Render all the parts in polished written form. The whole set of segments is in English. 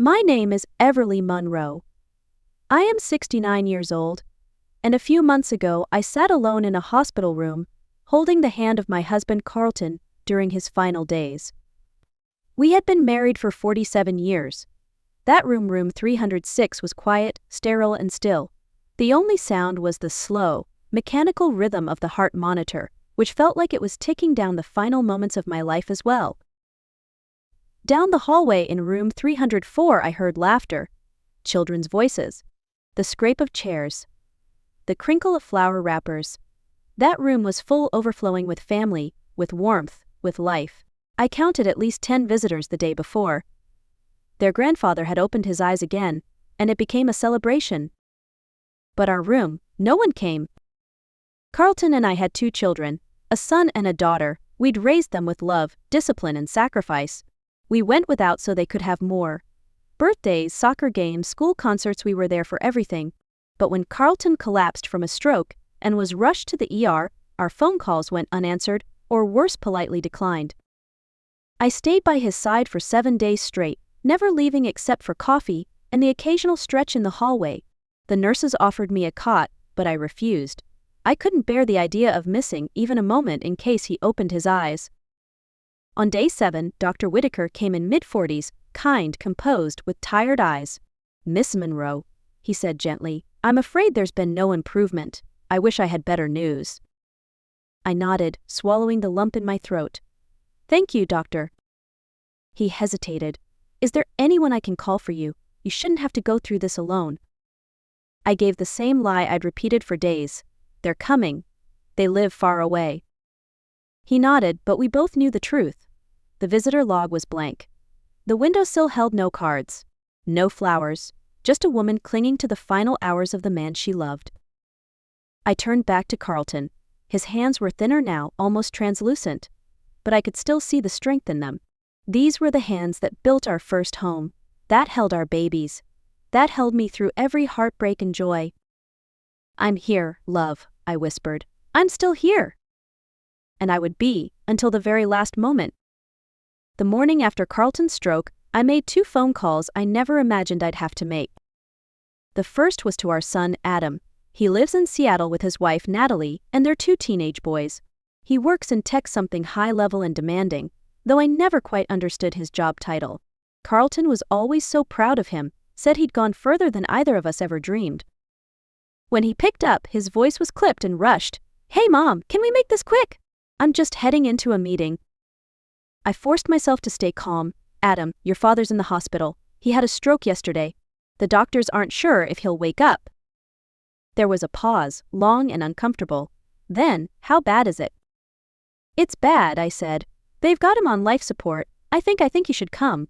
My name is Everly Monroe. I am 69 years old, and a few months ago I sat alone in a hospital room, holding the hand of my husband Carlton during his final days. We had been married for 47 years. That room 306, was quiet, sterile, and still. The only sound was the slow, mechanical rhythm of the heart monitor, which felt like it was ticking down the final moments of my life as well. Down the hallway in room 304 I heard laughter, children's voices, the scrape of chairs, the crinkle of flower wrappers. That room was full, overflowing with family, with warmth, with life. I counted at least 10 visitors the day before. Their grandfather had opened his eyes again, and it became a celebration. But our room, no one came. Carlton and I had 2 children, a son and a daughter. We'd raised them with love, discipline, and sacrifice. We went without so they could have more. Birthdays, soccer games, school concerts, we were there for everything. But when Carlton collapsed from a stroke and was rushed to the ER, our phone calls went unanswered, or worse, politely declined. I stayed by his side for 7 days straight, never leaving except for coffee and the occasional stretch in the hallway. The nurses offered me a cot, but I refused. I couldn't bear the idea of missing even a moment in case he opened his eyes. On day 7, Dr. Whitaker came in mid-40s, kind, composed, with tired eyes. "Miss Monroe," he said gently, "I'm afraid there's been no improvement. I wish I had better news." I nodded, swallowing the lump in my throat. "Thank you, doctor." He hesitated. "Is there anyone I can call for you? You shouldn't have to go through this alone." I gave the same lie I'd repeated for days. "They're coming. They live far away." He nodded, but we both knew the truth. The visitor log was blank. The windowsill held no cards, no flowers, just a woman clinging to the final hours of the man she loved. I turned back to Carlton. His hands were thinner now, almost translucent, but I could still see the strength in them. These were the hands that built our first home, that held our babies, that held me through every heartbreak and joy. "I'm here, love," I whispered. "I'm still here." And I would be, until the very last moment. The morning after Carlton's stroke, I made 2 phone calls I never imagined I'd have to make. The first was to our son, Adam. He lives in Seattle with his wife, Natalie, and their 2 teenage boys. He works in tech, something high-level and demanding, though I never quite understood his job title. Carlton was always so proud of him, said he'd gone further than either of us ever dreamed. When he picked up, his voice was clipped and rushed. "Hey Mom, can we make this quick? I'm just heading into a meeting." I forced myself to stay calm. "Adam, your father's in the hospital. He had a stroke yesterday. The doctors aren't sure if he'll wake up." There was a pause, long and uncomfortable. Then, "How bad is it?" "It's bad," I said. "They've got him on life support. I think you should come."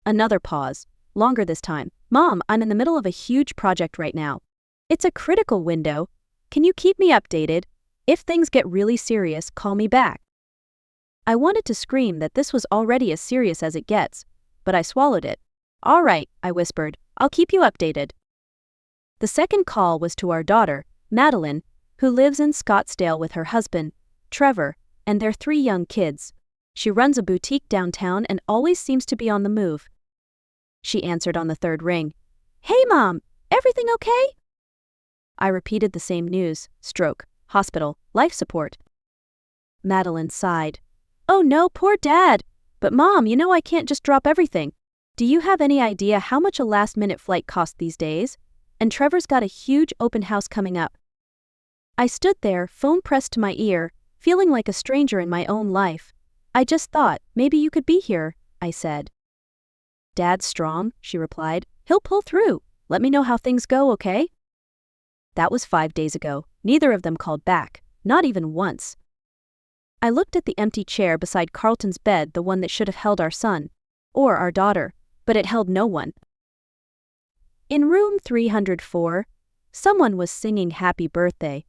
Another pause, longer this time. "Mom, I'm in the middle of a huge project right now. It's a critical window. Can you keep me updated? If things get really serious, call me back." I wanted to scream that this was already as serious as it gets, but I swallowed it. "All right," I whispered. "I'll keep you updated." The second call was to our daughter, Madeline, who lives in Scottsdale with her husband, Trevor, and their 3 young kids. She runs a boutique downtown and always seems to be on the move. She answered on the 3rd ring. "Hey Mom, everything okay?" I repeated the same news: stroke, hospital, life support. Madeline sighed. "Oh no, poor Dad. But Mom, I can't just drop everything. Do you have any idea how much a last-minute flight costs these days? And Trevor's got a huge open house coming up." I stood there, phone pressed to my ear, feeling like a stranger in my own life. "I just thought, maybe you could be here," I said. "Dad's strong," she replied. "He'll pull through. Let me know how things go, okay?" That was 5 days ago. Neither of them called back, not even once. I looked at the empty chair beside Carlton's bed, the one that should have held our son, or our daughter, but it held no one. In room 304, someone was singing Happy Birthday.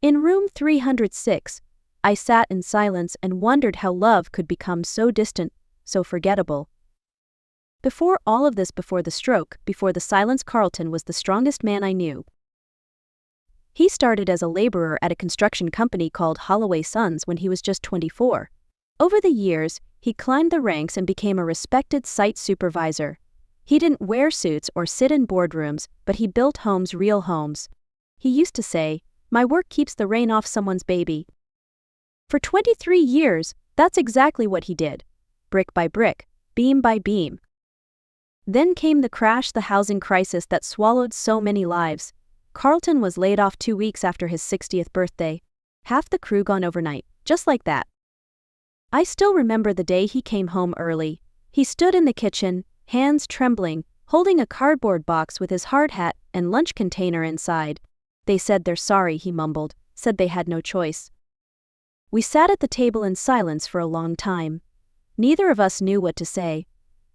In room 306, I sat in silence and wondered how love could become so distant, so forgettable. Before all of this, before the stroke, before the silence, Carlton was the strongest man I knew. He started as a laborer at a construction company called Holloway Sons when he was just 24. Over the years, He climbed the ranks and became a respected site supervisor. He didn't wear suits or sit in boardrooms, but he built homes, real homes. He used to say, "My work keeps the rain off someone's baby." For 23 years, that's exactly what he did. Brick by brick, beam by beam. Then came the crash, the housing crisis that swallowed so many lives. Carlton was laid off 2 weeks after his 60th birthday. Half the crew gone overnight, just like that. I still remember the day he came home early. He stood in the kitchen, hands trembling, holding a cardboard box with his hard hat and lunch container inside. "They said they're sorry," he mumbled, said they had no choice. We sat at the table in silence for a long time. Neither of us knew what to say.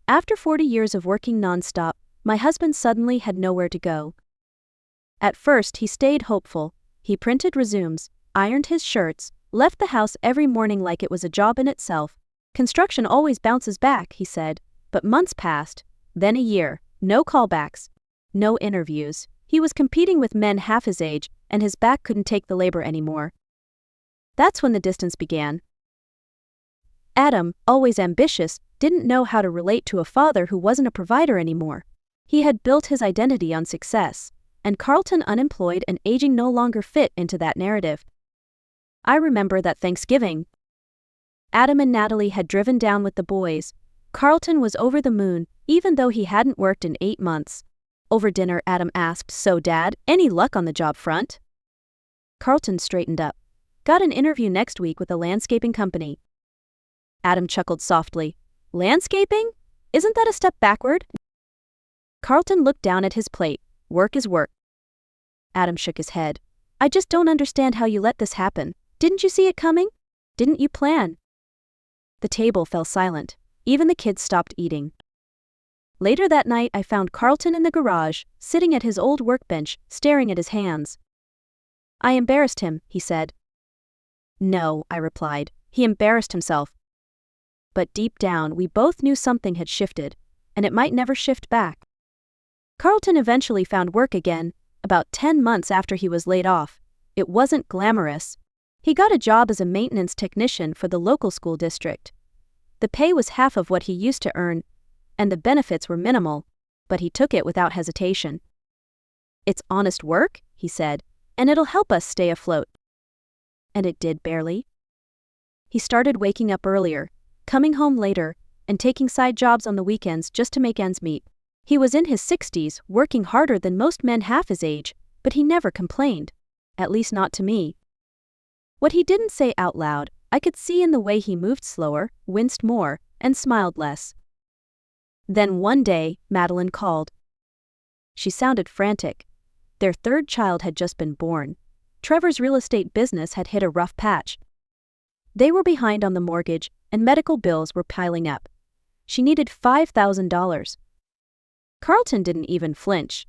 After 40 years of working nonstop, my husband suddenly had nowhere to go. At first he stayed hopeful. He printed resumes, ironed his shirts, left the house every morning like it was a job in itself. "Construction always bounces back," he said. But months passed, then a year, no callbacks, no interviews. He was competing with men half his age, and his back couldn't take the labor anymore. That's when the distance began. Adam, always ambitious, didn't know how to relate to a father who wasn't a provider anymore. He had built his identity on success, and Carlton, unemployed and aging, no longer fit into that narrative. I remember that Thanksgiving. Adam and Natalie had driven down with the boys. Carlton was over the moon, even though he hadn't worked in 8 months. Over dinner, Adam asked, "So, Dad, any luck on the job front?" Carlton straightened up. "Got an interview next week with a landscaping company." Adam chuckled softly. "Landscaping? Isn't that a step backward?" Carlton looked down at his plate. "Work is work." Adam shook his head. "I just don't understand how you let this happen. Didn't you see it coming? Didn't you plan?" The table fell silent. Even the kids stopped eating. Later that night, I found Carlton in the garage, sitting at his old workbench, staring at his hands. "I embarrassed him," he said. "No," I replied. "He embarrassed himself." But deep down, we both knew something had shifted, and it might never shift back. Carlton eventually found work again, about 10 months after he was laid off. It wasn't glamorous. He got a job as a maintenance technician for the local school district. The pay was half of what he used to earn, and the benefits were minimal, but he took it without hesitation. "It's honest work," he said, "and it'll help us stay afloat." And it did, barely. He started waking up earlier, coming home later, and taking side jobs on the weekends just to make ends meet. He was in his 60s, working harder than most men half his age, but he never complained. At least not to me. What he didn't say out loud, I could see in the way he moved slower, winced more, and smiled less. Then one day, Madeline called. She sounded frantic. Their 3rd child had just been born. Trevor's real estate business had hit a rough patch. They were behind on the mortgage, and medical bills were piling up. She needed $5,000. Carlton didn't even flinch.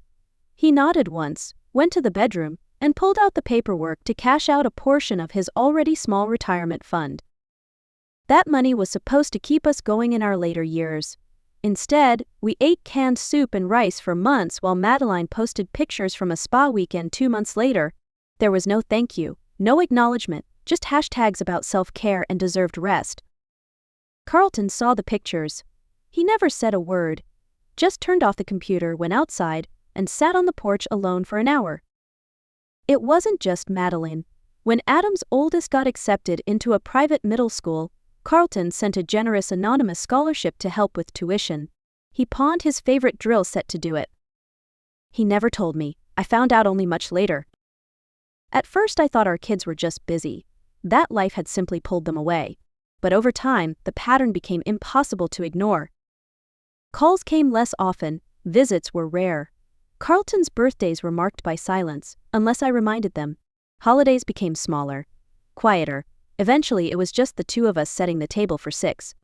He nodded once, went to the bedroom, and pulled out the paperwork to cash out a portion of his already small retirement fund. That money was supposed to keep us going in our later years. Instead, we ate canned soup and rice for months while Madeline posted pictures from a spa weekend 2 months later. There was no thank you, no acknowledgement, just hashtags about self-care and deserved rest. Carlton saw the pictures. He never said a word, just turned off the computer, went outside, and sat on the porch alone for an hour. It wasn't just Madeline. When Adam's oldest got accepted into a private middle school, Carlton sent a generous anonymous scholarship to help with tuition. He pawned his favorite drill set to do it. He never told me. I found out only much later. At first I thought our kids were just busy. That life had simply pulled them away. But over time, the pattern became impossible to ignore. Calls came less often, visits were rare. Carlton's birthdays were marked by silence, unless I reminded them. Holidays became smaller, quieter. Eventually it was just the 2 of us setting the table for 6.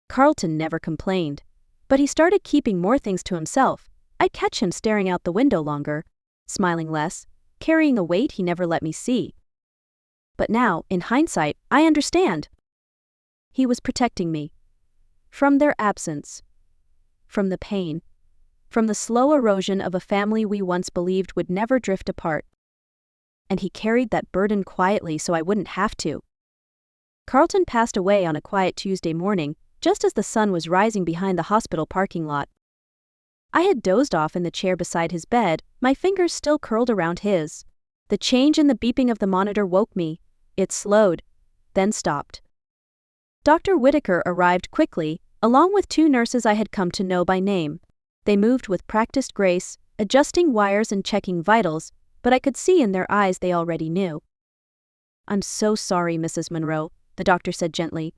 Carlton never complained, but he started keeping more things to himself. I'd catch him staring out the window longer, smiling less, carrying a weight he never let me see. But now, in hindsight, I understand. He was protecting me. From their absence. From the pain. From the slow erosion of a family we once believed would never drift apart. And he carried that burden quietly so I wouldn't have to. Carlton passed away on a quiet Tuesday morning, just as the sun was rising behind the hospital parking lot. I had dozed off in the chair beside his bed, my fingers still curled around his. The change in the beeping of the monitor woke me. It slowed, then stopped. Dr. Whitaker arrived quickly, along with 2 nurses I had come to know by name. They moved with practiced grace, adjusting wires and checking vitals, but I could see in their eyes they already knew. "I'm so sorry, Mrs. Monroe," the doctor said gently.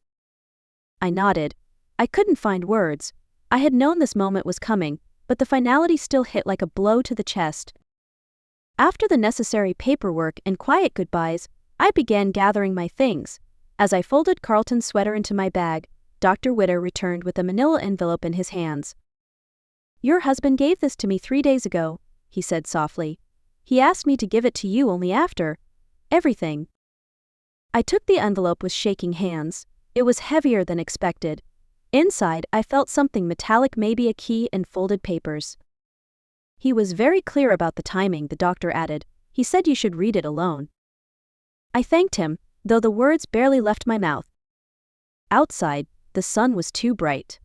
I nodded. I couldn't find words. I had known this moment was coming, but the finality still hit like a blow to the chest. After the necessary paperwork and quiet goodbyes, I began gathering my things. As I folded Carlton's sweater into my bag, Dr. Witter returned with a manila envelope in his hands. "Your husband gave this to me 3 days ago," he said softly. "He asked me to give it to you only after everything." I took the envelope with shaking hands. It was heavier than expected. Inside, I felt something metallic, maybe a key and folded papers. "He was very clear about the timing," the doctor added. "He said you should read it alone." I thanked him, though the words barely left my mouth. Outside, the sun was too bright.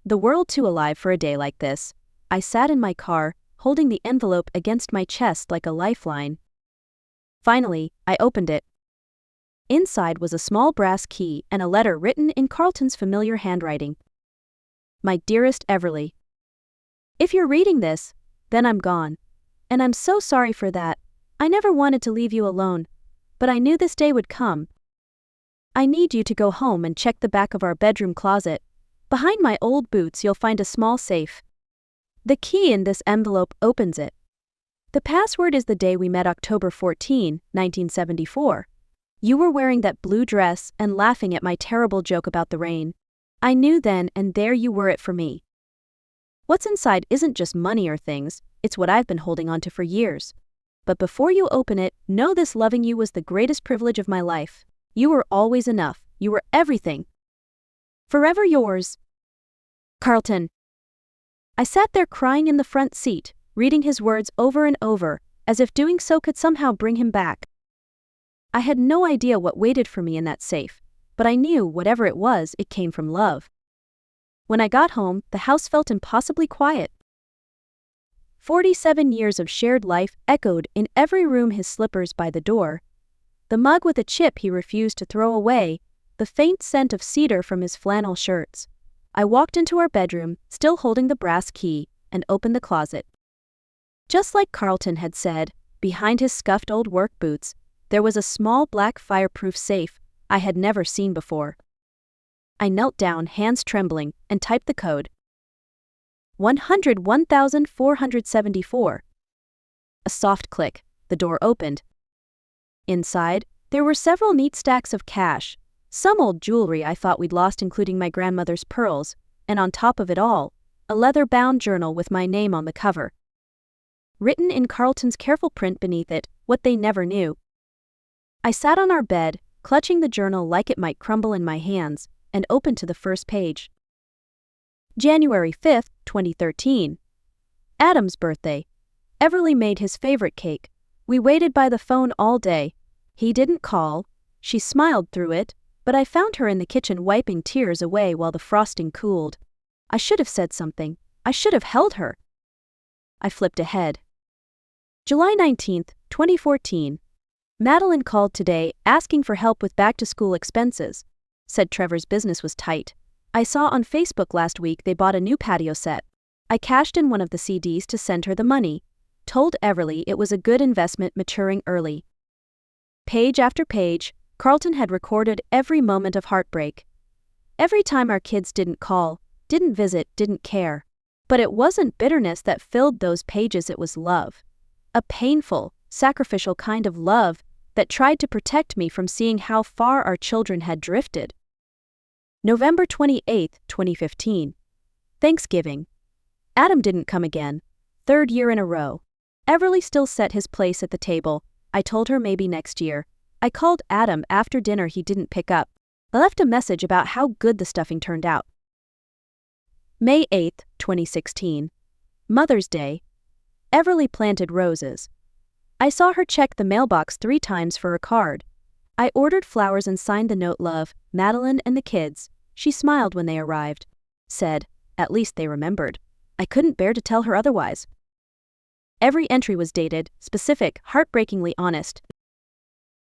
The world too alive for a day like this. I sat in my car, holding the envelope against my chest like a lifeline. Finally, I opened it. Inside was a small brass key and a letter written in Carlton's familiar handwriting. "My dearest Everly, if you're reading this, then I'm gone. And I'm so sorry for that. I never wanted to leave you alone, but I knew this day would come. I need you to go home and check the back of our bedroom closet. Behind my old boots you'll find a small safe. The key in this envelope opens it. The password is the day we met, October 14, 1974. You were wearing that blue dress and laughing at my terrible joke about the rain. I knew then and there you were it for me. What's inside isn't just money or things, it's what I've been holding on to for years. But before you open it, know this: loving you was the greatest privilege of my life. You were always enough, you were everything. Forever yours, Carlton." I sat there crying in the front seat, reading his words over and over, as if doing so could somehow bring him back. I had no idea what waited for me in that safe, but I knew whatever it was, it came from love. When I got home, the house felt impossibly quiet. 47 years of shared life echoed in every room: his slippers by the door, the mug with a chip he refused to throw away, the faint scent of cedar from his flannel shirts. I walked into our bedroom, still holding the brass key, and opened the closet. Just like Carlton had said, behind his scuffed old work boots, there was a small black fireproof safe I had never seen before. I knelt down, hands trembling, and typed the code. 101,474. A soft click, the door opened. Inside, there were several neat stacks of cash, some old jewelry I thought we'd lost, including my grandmother's pearls, and on top of it all, a leather-bound journal with my name on the cover. Written in Carlton's careful print beneath it, what they never knew. I sat on our bed, clutching the journal like it might crumble in my hands, and opened to the first page. January 5, 2013. Adam's birthday. Everly made his favorite cake. We waited by the phone all day. He didn't call. She smiled through it, but I found her in the kitchen wiping tears away while the frosting cooled. I should have said something. I should have held her. I flipped ahead. July 19, 2014. Madeline called today, asking for help with back-to-school expenses. Said Trevor's business was tight. I saw on Facebook last week they bought a new patio set. I cashed in one of the CDs to send her the money. Told Everly it was a good investment, maturing early. Page after page, Carlton had recorded every moment of heartbreak. Every time our kids didn't call, didn't visit, didn't care. But it wasn't bitterness that filled those pages, it was love. A painful, sacrificial kind of love that tried to protect me from seeing how far our children had drifted. November 28, 2015. Thanksgiving. Adam didn't come again. 3rd year in a row. Everly still set his place at the table. I told her maybe next year. I called Adam after dinner, he didn't pick up. I left a message about how good the stuffing turned out. May 8, 2016. Mother's Day. Everly planted roses. I saw her check the mailbox 3 times for a card. I ordered flowers and signed the note, "Love, Madeline and the kids." She smiled when they arrived. Said, "At least they remembered." I couldn't bear to tell her otherwise. Every entry was dated, specific, heartbreakingly honest.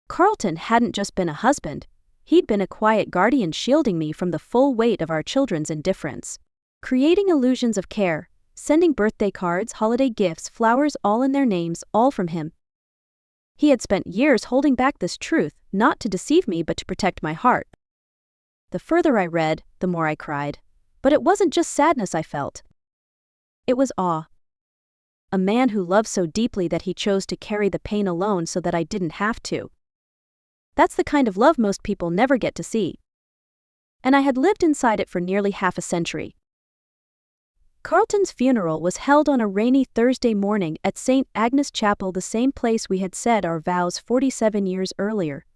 Carlton hadn't just been a husband. He'd been a quiet guardian shielding me from the full weight of our children's indifference. Creating illusions of care, sending birthday cards, holiday gifts, flowers, all in their names, all from him. He had spent years holding back this truth, not to deceive me but to protect my heart. The further I read, the more I cried. But it wasn't just sadness I felt. It was awe. A man who loved so deeply that he chose to carry the pain alone so that I didn't have to. That's the kind of love most people never get to see. And I had lived inside it for nearly half a century. Carlton's funeral was held on a rainy Thursday morning at St. Agnes Chapel, the same place we had said our vows 47 years earlier.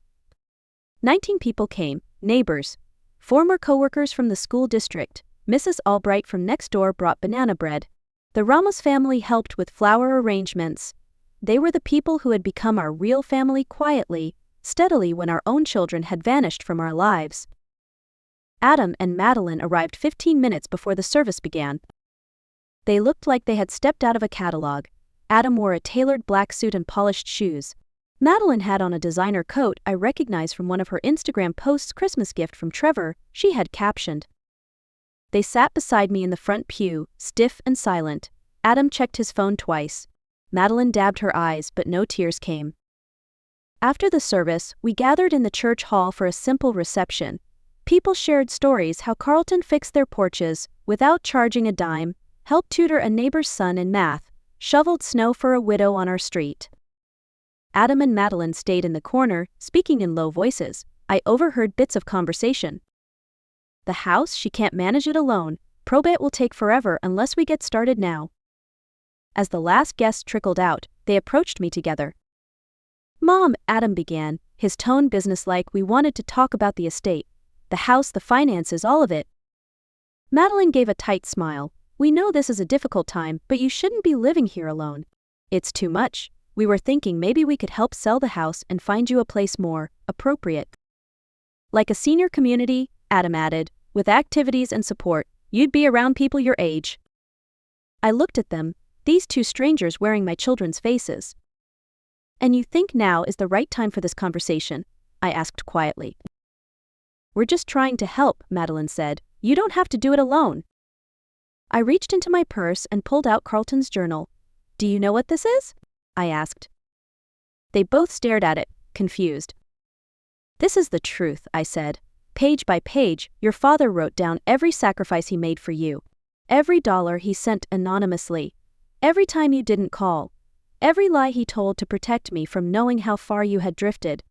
19 people came, neighbors, former co-workers from the school district. Mrs. Albright from next door brought banana bread. The Ramos family helped with flower arrangements. They were the people who had become our real family quietly, steadily when our own children had vanished from our lives. Adam and Madeline arrived 15 minutes before the service began. They looked like they had stepped out of a catalog. Adam wore a tailored black suit and polished shoes. Madeline had on a designer coat I recognized from one of her Instagram posts. Christmas gift from Trevor, she had captioned. They sat beside me in the front pew, stiff and silent. Adam checked his phone twice. Madeline dabbed her eyes, but no tears came. After the service, we gathered in the church hall for a simple reception. People shared stories how Carlton fixed their porches without charging a dime, helped tutor a neighbor's son in math, shoveled snow for a widow on our street. Adam and Madeline stayed in the corner, speaking in low voices. I overheard bits of conversation. The house, she can't manage it alone. Probate will take forever unless we get started now. As the last guest trickled out, they approached me together. "Mom," Adam began, his tone businesslike. "We wanted to talk about the estate. The house, the finances, all of it." Madeline gave a tight smile. "We know this is a difficult time, but you shouldn't be living here alone. It's too much. We were thinking maybe we could help sell the house and find you a place more appropriate. Like a senior community," Adam added, "with activities and support. You'd be around people your age." I looked at them, these two strangers wearing my children's faces. "And you think now is the right time for this conversation?" I asked quietly. "We're just trying to help," Madeline said. "You don't have to do it alone." I reached into my purse and pulled out Carlton's journal. "Do you know what this is?" I asked. They both stared at it, confused. "This is the truth," I said. "Page by page, your father wrote down every sacrifice he made for you. Every dollar he sent anonymously. Every time you didn't call. Every lie he told to protect me from knowing how far you had drifted."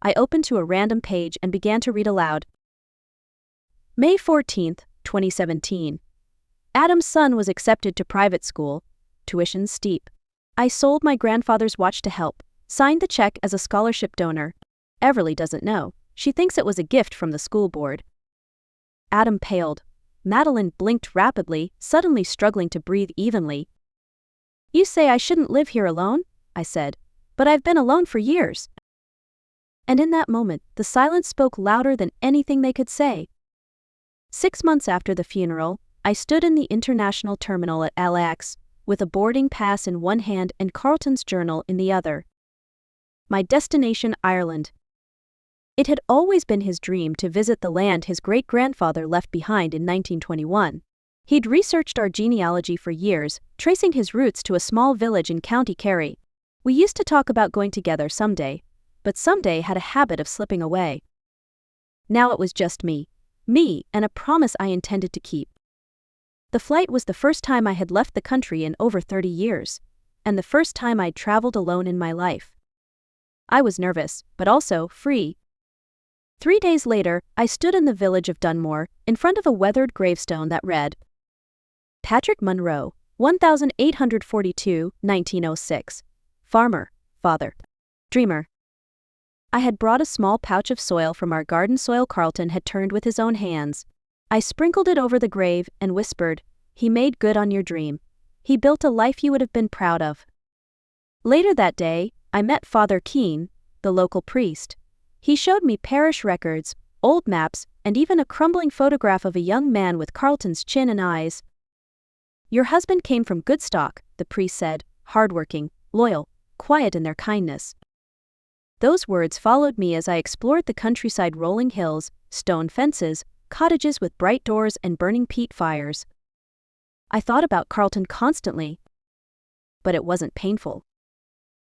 I opened to a random page and began to read aloud. May 14, 2017. Adam's son was accepted to private school. Tuition steep. I sold my grandfather's watch to help. Signed the check as a scholarship donor. Everly doesn't know. She thinks it was a gift from the school board. Adam paled. Madeline blinked rapidly, suddenly struggling to breathe evenly. "You say I shouldn't live here alone?" I said. "But I've been alone for years." And in that moment, the silence spoke louder than anything they could say. 6 months after the funeral, I stood in the international terminal at LAX, with a boarding pass in one hand and Carlton's journal in the other. My destination, Ireland. It had always been his dream to visit the land his great-grandfather left behind in 1921. He'd researched our genealogy for years, tracing his roots to a small village in County Kerry. We used to talk about going together someday, but someday had a habit of slipping away. Now it was just me, and a promise I intended to keep. The flight was the first time I had left the country in over 30 years, and the first time I'd traveled alone in my life. I was nervous, but also free. 3 days later, I stood in the village of Dunmore, in front of a weathered gravestone that read, Patrick Munro, 1842, 1906. Farmer, father. Dreamer. I had brought a small pouch of soil from our garden soil Carlton had turned with his own hands. I sprinkled it over the grave and whispered, "He made good on your dream. He built a life you would have been proud of." Later that day, I met Father Keane, the local priest. He showed me parish records, old maps, and even a crumbling photograph of a young man with Carlton's chin and eyes. "Your husband came from good stock," the priest said, "hardworking, loyal, quiet in their kindness." Those words followed me as I explored the countryside, rolling hills, stone fences, cottages with bright doors and burning peat fires. I thought about Carlton constantly. But it wasn't painful.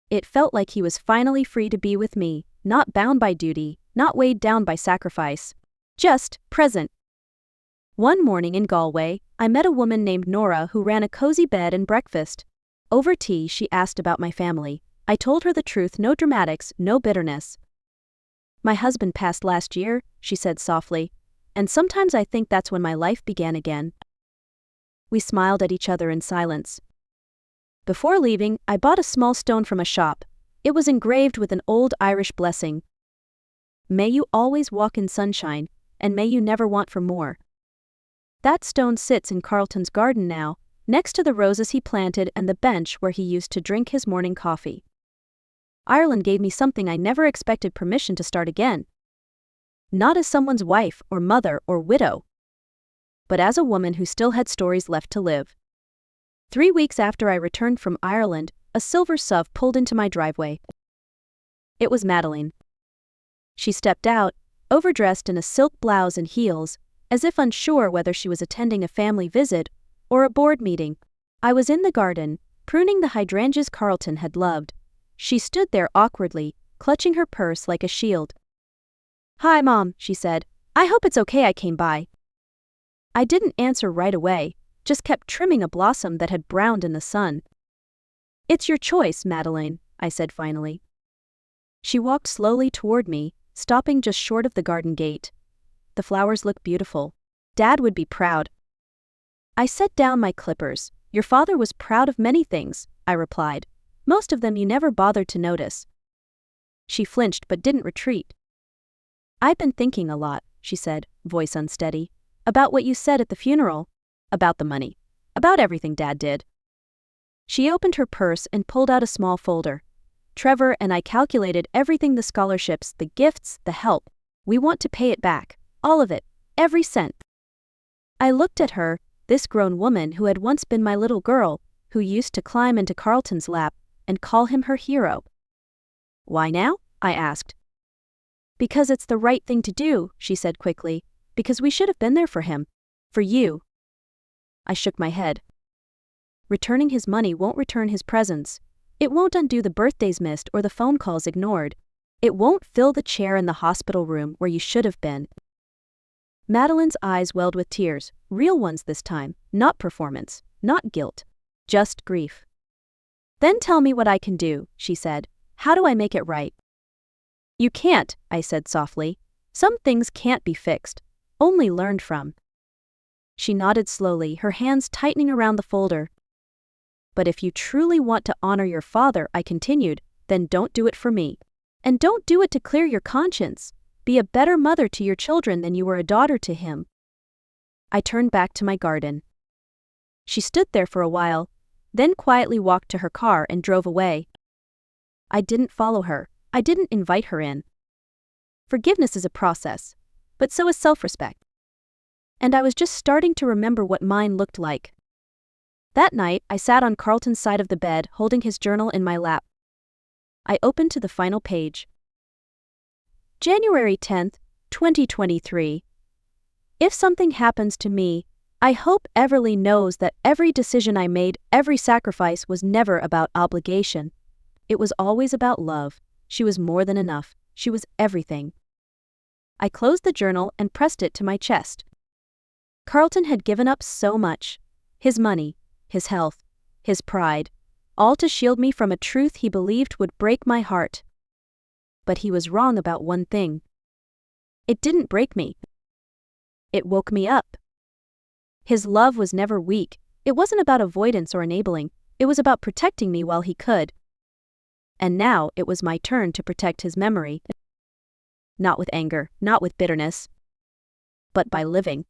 It felt like he was finally free to be with me, not bound by duty, not weighed down by sacrifice. Just present. One morning in Galway, I met a woman named Nora who ran a cozy bed and breakfast. Over tea, she asked about my family. I told her the truth, no dramatics, no bitterness. "My husband passed last year," she said softly, "and sometimes I think that's when my life began again." We smiled at each other in silence. Before leaving, I bought a small stone from a shop. It was engraved with an old Irish blessing. "May you always walk in sunshine, and may you never want for more." That stone sits in Carlton's garden now, next to the roses he planted and the bench where he used to drink his morning coffee. Ireland gave me something I never expected: permission to start again. Not as someone's wife or mother or widow, but as a woman who still had stories left to live. 3 weeks after I returned from Ireland, a silver SUV pulled into my driveway. It was Madeleine. She stepped out, overdressed in a silk blouse and heels, as if unsure whether she was attending a family visit or a board meeting. I was in the garden, pruning the hydrangeas Carlton had loved. She stood there awkwardly, clutching her purse like a shield. "Hi, Mom," she said. "I hope it's okay I came by." I didn't answer right away, just kept trimming a blossom that had browned in the sun. "It's your choice, Madeleine," I said finally. She walked slowly toward me, stopping just short of the garden gate. "The flowers look beautiful. Dad would be proud." I set down my clippers. "Your father was proud of many things," I replied. "Most of them you never bothered to notice." She flinched but didn't retreat. "I've been thinking a lot," she said, voice unsteady, "about what you said at the funeral. About the money. About everything Dad did." She opened her purse and pulled out a small folder. "Trevor and I calculated everything: the scholarships, the gifts, the help. We want to pay it back. All of it. Every cent." I looked at her, this grown woman who had once been my little girl, who used to climb into Carlton's lap and call him her hero. "Why now?" I asked. "Because it's the right thing to do," she said quickly. "Because we should have been there for him. For you." I shook my head. Returning his money won't return his presence. It won't undo the birthdays missed or the phone calls ignored. It won't fill the chair in the hospital room where you should have been. Madeleine's eyes welled with tears, real ones this time, not performance, not guilt, just grief. "Then tell me what I can do," she said. "How do I make it right?" "You can't," I said softly. "Some things can't be fixed, only learned from." She nodded slowly, her hands tightening around the folder. "But if you truly want to honor your father," I continued, "then don't do it for me. And don't do it to clear your conscience. Be a better mother to your children than you were a daughter to him." I turned back to my garden. She stood there for a while, then quietly walked to her car and drove away. I didn't follow her. I didn't invite her in. Forgiveness is a process, but so is self-respect. And I was just starting to remember what mine looked like. That night, I sat on Carlton's side of the bed, holding his journal in my lap. I opened to the final page. January 10th, 2023. If something happens to me, I hope Everly knows that every decision I made, every sacrifice was never about obligation. It was always about love. She was more than enough. She was everything. I closed the journal and pressed it to my chest. Carlton had given up so much. His money, his health, his pride, all to shield me from a truth he believed would break my heart. But he was wrong about one thing. It didn't break me. It woke me up. His love was never weak. It wasn't about avoidance or enabling. It was about protecting me while he could. And now it was my turn to protect his memory. Not with anger, not with bitterness, but by living.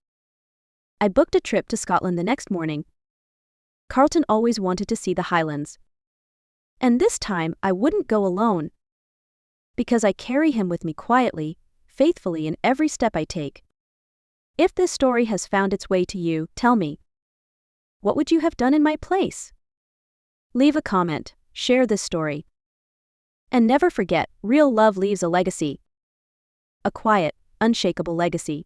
I booked a trip to Scotland the next morning. Carlton always wanted to see the Highlands. And this time I wouldn't go alone. Because I carry him with me quietly, faithfully in every step I take. If this story has found its way to you, tell me. What would you have done in my place? Leave a comment, share this story. And never forget, real love leaves a legacy. A quiet, unshakable legacy.